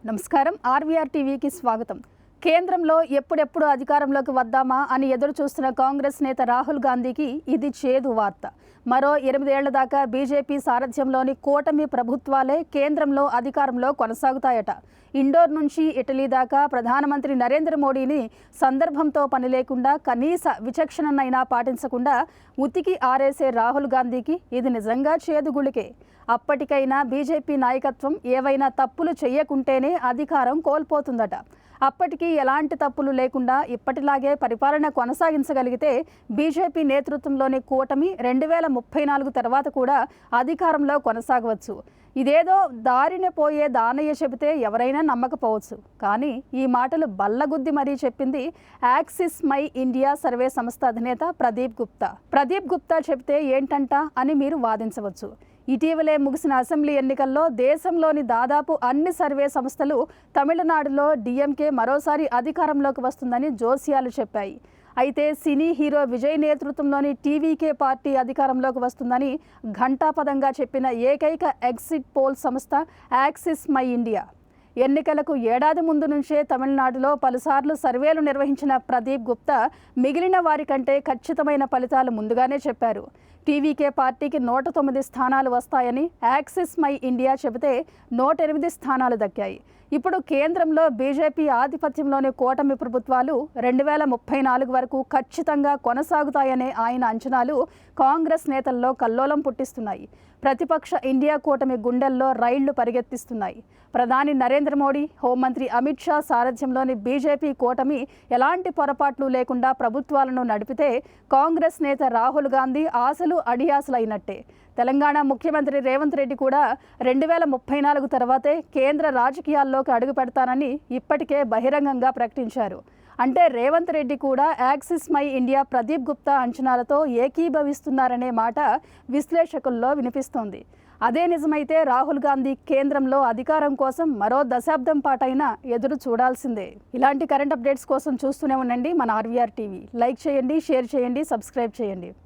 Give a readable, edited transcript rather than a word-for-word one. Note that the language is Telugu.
నమస్కారం. ఆర్వీఆర్ టీవీకి స్వాగతం. కేంద్రంలో ఎప్పుడెప్పుడు అధికారంలోకి వద్దామా అని ఎదురు చూస్తున్న కాంగ్రెస్ నేత రాహుల్ గాంధీకి ఇది చేదు వార్త. మరో 8 ఏళ్ల దాకా బీజేపీ సారథ్యంలోని కూటమి ప్రభుత్వాలే కేంద్రంలో అధికారంలో కొనసాగుతాయట. ఇండోర్ నుంచి ఇటలీ దాకా ప్రధానమంత్రి నరేంద్ర మోడీని సందర్భంతో పని లేకుండా కనీస విచక్షణనైనా పాటించకుండా ఉతికి ఆరేసే రాహుల్ గాంధీకి ఇది నిజంగా చేదుగుళికే. అప్పటికైనా బీజేపీ నాయకత్వం ఏవైనా తప్పులు చేయకుంటేనే అధికారం కోల్పోతుందట. అప్పటికి ఎలాంటి తప్పులు లేకుండా ఇప్పటిలాగే పరిపాలన కొనసాగించగలిగితే బీజేపీ నేతృత్వంలోని కూటమి 2034 తర్వాత కూడా అధికారంలో కొనసాగవచ్చు. ఇదేదో దారిన పోయే దానయ్య చెబితే ఎవరైనా నమ్మకపోవచ్చు. కానీ ఈ మాటలు బల్లగుద్ది మరీ చెప్పింది యాక్సిస్ మై ఇండియా సర్వే సంస్థ అధినేత ప్రదీప్ గుప్తా చెబితే ఏంటంట అని మీరు వాదించవచ్చు. ఇటీవలే ముగిసిన అసెంబ్లీ ఎన్నికల్లో దేశంలోని దాదాపు అన్ని సర్వే సంస్థలు తమిళనాడులో డిఎంకే మరోసారి అధికారంలోకి వస్తుందని జోస్యాలు చెప్పాయి. అయితే సినీ హీరో విజయ్ నేతృత్వంలోని టీవీకే పార్టీ అధికారంలోకి వస్తుందని ఘంటాపదంగా చెప్పిన ఏకైక ఎగ్జిట్ పోల్ సంస్థ యాక్సిస్ మై ఇండియా. ఎన్నికలకు ఏడాది ముందు నుంచే తమిళనాడులో పలుసార్లు సర్వేలు నిర్వహించిన ప్రదీప్ గుప్తా మిగిలిన వారి కంటే ఖచ్చితమైన ఫలితాలు ముందుగానే చెప్పారు. టీవీకే పార్టీకి 109 స్థానాలు వస్తాయని యాక్సిస్ మై ఇండియా చెబితే 108 స్థానాలు దక్కాయి. ఇప్పుడు కేంద్రంలో బీజేపీ ఆధిపత్యంలోని కూటమి ప్రభుత్వాలు 2034 వరకు ఖచ్చితంగా కొనసాగుతాయనే ఆయన అంచనాలు కాంగ్రెస్ నేతల్లో కల్లోలం పుట్టిస్తున్నాయి. ప్రతిపక్ష ఇండియా కూటమి గుండెల్లో రైళ్లు పరిగెత్తిస్తున్నాయి. ప్రధాని నరేంద్ర మోడీ, హోంమంత్రి అమిత్ షా సారథ్యంలోని బీజేపీ కూటమి ఎలాంటి పొరపాట్లు లేకుండా ప్రభుత్వాలను నడిపితే కాంగ్రెస్ నేత రాహుల్ గాంధీ ఆశలు అడియాసలైనట్టే. తెలంగాణ ముఖ్యమంత్రి రేవంత్ రెడ్డి కూడా 2034 తర్వాతే కేంద్ర రాజకీయాల్లోకి అడుగు పెడతానని ఇప్పటికే బహిరంగంగా ప్రకటించారు. అంటే రేవంత్ రెడ్డి కూడా axis my India Pradeep Gupta అంచనాలతో ఏకీభవిస్తున్నారనే మాట విశ్లేషకుల్లో వినిపిస్తోంది. అదే నిజమైతే రాహుల్ గాంధీ కేంద్రంలో అధికారం కోసం మరో దశాబ్దం పాటైనా ఎదురు చూడాల్సిందే. ఇలాంటి కరెంట్ అప్డేట్స్ కోసం చూస్తూనే ఉండండి మన ఆర్వీఆర్ టీవీ. లైక్ చేయండి, షేర్ చేయండి, సబ్స్క్రైబ్ చేయండి.